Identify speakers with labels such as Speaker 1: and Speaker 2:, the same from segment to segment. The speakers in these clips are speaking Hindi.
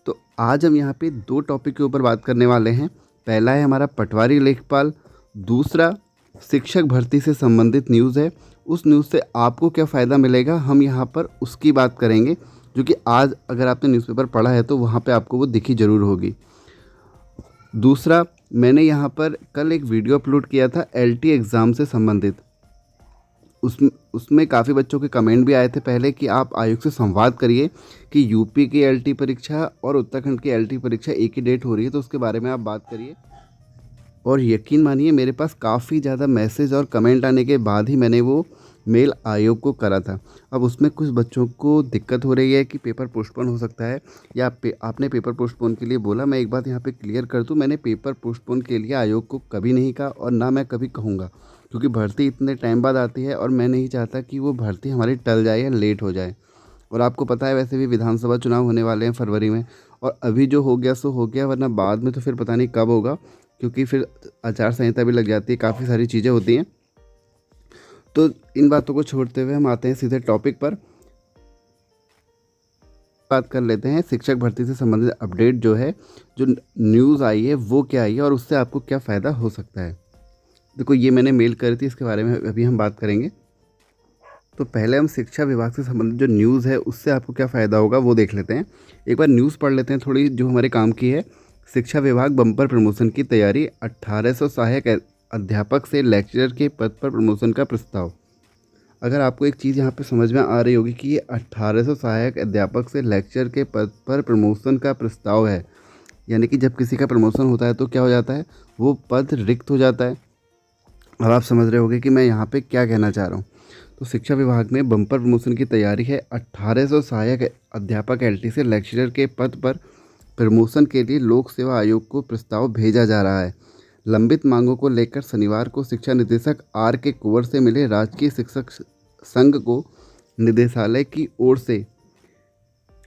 Speaker 1: तो आज हम यहाँ पे दो टॉपिक के ऊपर बात करने वाले हैं। पहला है हमारा पटवारी लेखपाल, दूसरा शिक्षक भर्ती से संबंधित न्यूज़ है। उस न्यूज़ से आपको क्या फ़ायदा मिलेगा हम यहाँ पर उसकी बात करेंगे, जो कि आज अगर आपने न्यूज़पेपर पढ़ा है तो वहाँ पे आपको वो दिखी ज़रूर होगी। दूसरा, मैंने यहाँ पर कल एक वीडियो अपलोड किया था एलटी एग्ज़ाम से संबंधित। उसमें काफ़ी बच्चों के कमेंट भी आए थे पहले कि आप आयोग से संवाद करिए कि यूपी की एलटी परीक्षा और उत्तराखंड की एलटी परीक्षा एक ही डेट हो रही है, तो उसके बारे में आप बात करिए। और यकीन मानिए मेरे पास काफ़ी ज़्यादा मैसेज और कमेंट आने के बाद ही मैंने वो मेल आयोग को करा था। अब उसमें कुछ बच्चों को दिक्कत हो रही है कि पेपर पोस्टपोन हो सकता है, या आपने पेपर पोस्टपोन के लिए बोला। मैं एक बात यहाँ पे क्लियर कर दूँ, मैंने पेपर पोस्टपोन के लिए आयोग को कभी नहीं कहा और ना मैं कभी कहूँगा, क्योंकि भर्ती इतने टाइम बाद आती है और मैं नहीं चाहता कि वो भर्ती हमारी टल जाए या लेट हो जाए। और आपको पता है वैसे भी विधानसभा चुनाव होने वाले हैं फरवरी में, और अभी जो हो गया सो हो गया, वरना बाद में तो फिर पता नहीं कब होगा, क्योंकि फिर आचार संहिता भी लग जाती है, काफ़ी सारी चीज़ें होती हैं। तो इन बातों को छोड़ते हुए हम आते हैं सीधे टॉपिक पर। बात कर लेते हैं शिक्षक भर्ती से संबंधित अपडेट जो है, जो न्यूज़ आई है वो क्या आई है और उससे आपको क्या फ़ायदा हो सकता है। देखो, ये मैंने मेल करी थी, इसके बारे में अभी हम बात करेंगे। तो पहले हम शिक्षा विभाग से संबंधित जो न्यूज़ है उससे आपको क्या फ़ायदा होगा वो देख लेते हैं। एक बार न्यूज़ पढ़ लेते हैं थोड़ी, जो हमारे काम की है। शिक्षा विभाग बम्पर प्रमोशन की तैयारी, 1800 सहायक अध्यापक से लेक्चरर के पद पर प्रमोशन का प्रस्ताव। अगर आपको एक चीज़ यहाँ पे समझ में आ रही होगी कि ये 1800 सहायक अध्यापक से लेक्चरर के पद पर प्रमोशन का प्रस्ताव है, यानी कि जब किसी का प्रमोशन होता है तो क्या हो जाता है, वो पद रिक्त हो जाता है। अब आप समझ रहे होंगे कि मैं यहाँ पे क्या कहना चाह रहा हूँ। तो शिक्षा विभाग में बम्पर प्रमोशन की तैयारी है। 1800 सहायक अध्यापक एलटी से लेक्चरर के पद पर प्रमोशन के लिए लोक सेवा आयोग को प्रस्ताव भेजा जा रहा है। लंबित मांगों को लेकर शनिवार को शिक्षा निदेशक आर के कुंवर से मिले राजकीय शिक्षक संघ को निदेशालय की ओर से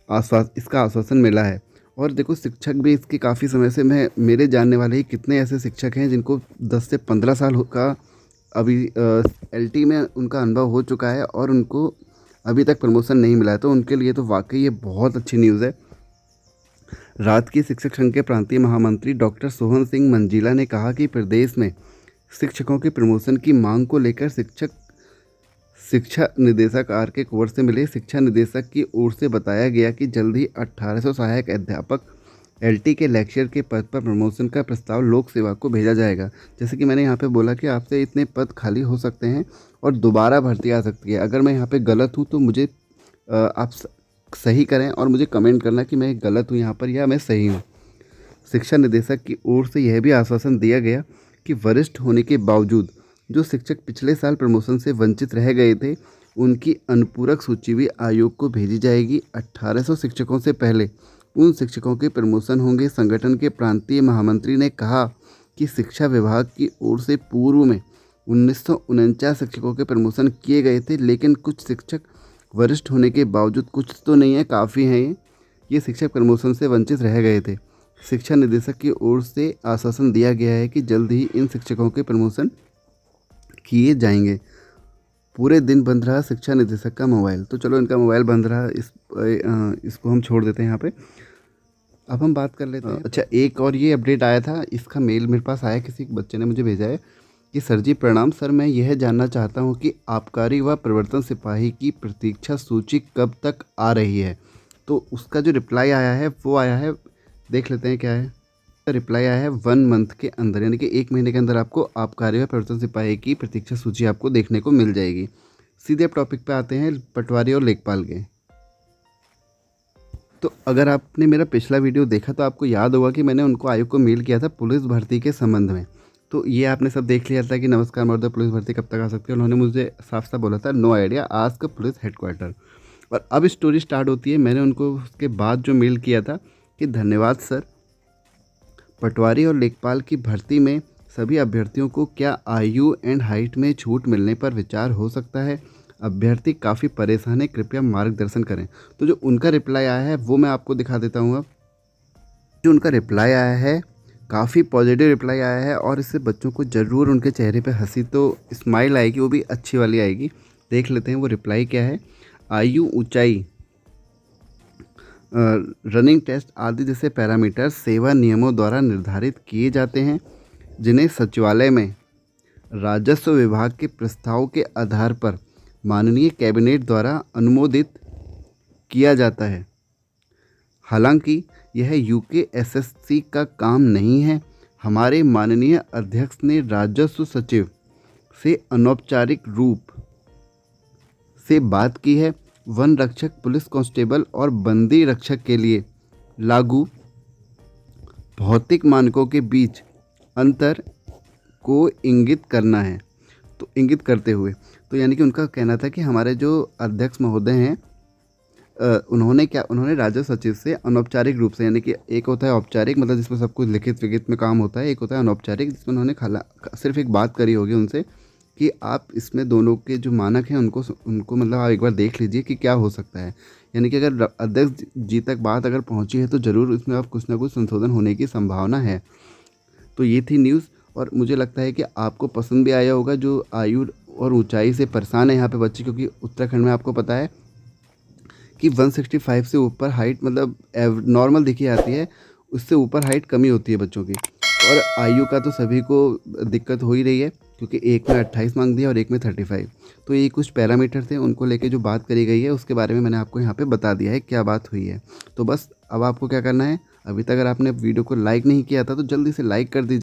Speaker 1: इसका आश्वासन मिला है। और देखो, शिक्षक भी इसके काफ़ी समय से, मेरे जानने वाले ही कितने ऐसे शिक्षक हैं जिनको 10 से 15 साल का अभी एलटी में उनका अनुभव हो चुका है और उनको अभी तक प्रमोशन नहीं मिला है। तो उनके लिए तो वाकई ये बहुत अच्छी न्यूज़ है। राजकीय शिक्षक संघ के प्रांतीय महामंत्री डॉक्टर सोहन सिंह मंजीला ने कहा कि प्रदेश में शिक्षकों की प्रमोशन की मांग को लेकर शिक्षा निदेशक आर के कुंवर से मिले शिक्षा निदेशक की ओर से बताया गया कि जल्द ही 1800 सहायक अध्यापक एलटी के लेक्चर के पद पर प्रमोशन का प्रस्ताव लोक सेवा को भेजा जाएगा। जैसे कि मैंने यहाँ पे बोला कि आपसे इतने पद खाली हो सकते हैं और दोबारा भर्ती आ सकती है। अगर मैं यहाँ पे गलत हूँ तो मुझे आप सही करें और मुझे कमेंट करना कि मैं गलत हूँ यहाँ पर या मैं सही हूँ। शिक्षा निदेशक की ओर से यह भी आश्वासन दिया गया कि वरिष्ठ होने के बावजूद जो शिक्षक पिछले साल प्रमोशन से वंचित रह गए थे, उनकी अनुपूरक सूची भी आयोग को भेजी जाएगी। 1800 शिक्षकों से पहले उन शिक्षकों के प्रमोशन होंगे। संगठन के प्रांतीय महामंत्री ने कहा कि शिक्षा विभाग की ओर से पूर्व में 1949 शिक्षकों के प्रमोशन किए गए थे, लेकिन कुछ शिक्षक वरिष्ठ होने के बावजूद, कुछ तो नहीं है, काफ़ी हैं ये शिक्षक प्रमोशन से वंचित रह गए थे। शिक्षा निदेशक की ओर से आश्वासन दिया गया है कि जल्द ही इन शिक्षकों के प्रमोशन किए जाएंगे। पूरे दिन बंद रहा शिक्षा निदेशक का मोबाइल। तो चलो, इनका मोबाइल बंद रहा, इसको हम छोड़ देते हैं यहाँ पे। अब हम बात कर लेते हैं। अच्छा, एक और ये अपडेट आया था, इसका मेल मेरे पास आया, किसी बच्चे ने मुझे भेजा है कि सर जी प्रणाम सर, मैं यह जानना चाहता हूँ कि आबकारी व प्रवर्तन सिपाही की प्रतीक्षा सूची कब तक आ रही है। तो उसका जो रिप्लाई आया है वो आया है, देख लेते हैं क्या है। रिप्लाई आया है 1 मंथ के अंदर, यानी कि 1 महीने के अंदर आपको आबकारी व प्रवर्तन सिपाही की प्रतीक्षा सूची आपको देखने को मिल जाएगी। सीधे अब टॉपिक पे आते हैं पटवारी और लेखपाल के। तो अगर आपने मेरा पिछला वीडियो देखा तो आपको याद होगा कि मैंने उनको आयोग को मेल किया था पुलिस भर्ती के संबंध में। तो ये आपने सब देख लिया था कि नमस्कार महोदय, पुलिस भर्ती कब तक आ सकती है। उन्होंने मुझे साफ साफ बोला था no idea, ask police headquarter. और अब स्टोरी स्टार्ट होती है। मैंने उनको उसके बाद जो मेल किया था कि धन्यवाद सर, पटवारी और लेखपाल की भर्ती में सभी अभ्यर्थियों को क्या आयु एंड हाइट में छूट मिलने पर विचार हो सकता है। अभ्यर्थी काफ़ी परेशान है, कृपया मार्गदर्शन करें। तो जो उनका रिप्लाई आया है वो मैं आपको दिखा देता हूँ। अब जो उनका रिप्लाई आया है, काफ़ी पॉजिटिव रिप्लाई आया है और इससे बच्चों को ज़रूर उनके चेहरे पे हंसी तो स्माइल आएगी, वो भी अच्छी वाली आएगी। देख लेते हैं वो रिप्लाई क्या है। आयु ऊंचाई रनिंग टेस्ट आदि जैसे पैरामीटर सेवा नियमों द्वारा निर्धारित किए जाते हैं, जिन्हें सचिवालय में राजस्व विभाग के प्रस्ताव के आधार पर माननीय कैबिनेट द्वारा अनुमोदित किया जाता है। हालांकि यह यूकेएसएससी का काम नहीं है। हमारे माननीय अध्यक्ष ने राजस्व सचिव से अनौपचारिक रूप से बात की है। वन रक्षक, पुलिस कांस्टेबल और बंदी रक्षक के लिए लागू भौतिक मानकों के बीच अंतर को इंगित करना है। तो इंगित करते हुए, तो यानी कि उनका कहना था कि हमारे जो अध्यक्ष महोदय हैं उन्होंने राजस्व सचिव से अनौपचारिक रूप से, यानी कि एक होता है औपचारिक, मतलब जिसमें सब कुछ लिखित विखित में काम होता है, एक होता है अनौपचारिक जिसमें उन्होंने सिर्फ एक बात करी होगी उनसे कि आप इसमें दोनों के जो मानक हैं उनको मतलब आप एक बार देख लीजिए कि क्या हो सकता है। यानी कि अगर अध्यक्ष जी तक बात अगर पहुंची है तो ज़रूर इसमें आप कुछ ना कुछ संशोधन होने की संभावना है। तो ये थी न्यूज़, और मुझे लगता है कि आपको पसंद भी आया होगा। जो आयु और ऊंचाई से परेशान है यहाँ पे बच्चे, क्योंकि उत्तराखंड में आपको पता है कि 165 से ऊपर हाइट मतलब नॉर्मल देखी जाती है, उससे ऊपर हाइट कमी होती है बच्चों की। और आयु का तो सभी को दिक्कत हो ही रही है, क्योंकि एक में 28 मांग दिया और एक में 35। तो ये कुछ पैरामीटर थे, उनको लेके जो बात करी गई है उसके बारे में मैंने आपको यहाँ पे बता दिया है क्या बात हुई है। तो बस अब आपको क्या करना है, अभी तक अगर आपने वीडियो को लाइक नहीं किया था तो जल्दी से लाइक कर दीजिए।